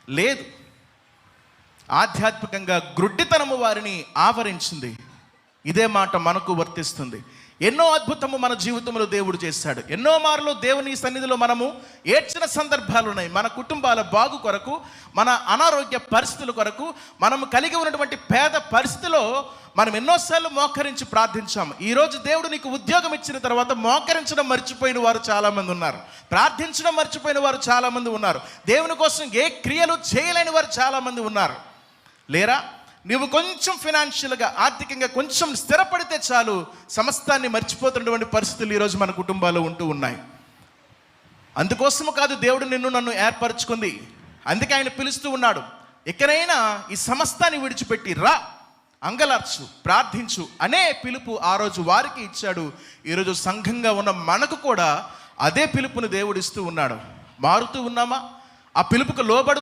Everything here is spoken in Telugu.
లేదు. ఆధ్యాత్మికంగా గ్రుడ్డితనము వారిని ఆవరించింది. ఇదే మాట మనకు వర్తిస్తుంది. ఎన్నో అద్భుతము మన జీవితంలో దేవుడు చేశాడు. ఎన్నో మార్లు దేవుని సన్నిధిలో మనము ఏడ్చిన సందర్భాలు ఉన్నాయి. మన కుటుంబాల బాగు కొరకు, మన అనారోగ్య పరిస్థితుల కొరకు, మనము కలిగి ఉన్నటువంటి పేద పరిస్థితిలో మనం ఎన్నోసార్లు మోకరించి ప్రార్థించాము. ఈరోజు దేవుడు నీకు ఉద్యోగం ఇచ్చిన తర్వాత మోకరించడం మర్చిపోయిన వారు చాలామంది ఉన్నారు. ప్రార్థించడం మర్చిపోయిన వారు చాలామంది ఉన్నారు. దేవుని కోసం ఏ క్రియలు చేయలేని వారు చాలామంది ఉన్నారు. లేరా? నువ్వు కొంచెం ఫినాన్షియల్గా, ఆర్థికంగా కొంచెం స్థిరపడితే చాలు, సమస్తాన్ని మర్చిపోతున్నటువంటి పరిస్థితులు ఈరోజు మన కుటుంబాల్లో ఉంటూ ఉన్నాయి. అందుకోసము కాదు దేవుడు నిన్ను నన్ను ఏర్పరచుకుంది. అందుకే ఆయన పిలుస్తూ ఉన్నాడు, ఎక్కడైనా ఈ సమస్తాన్ని విడిచిపెట్టి రా, అంగలార్చు, ప్రార్థించు అనే పిలుపు ఆ రోజు వారికి ఇచ్చాడు. ఈరోజు సంఘంగా ఉన్న మనకు కూడా అదే పిలుపును దేవుడు ఇస్తూ ఉన్నాడు. మారుతూ ఉన్నామా? ఆ పిలుపుకు లోబడు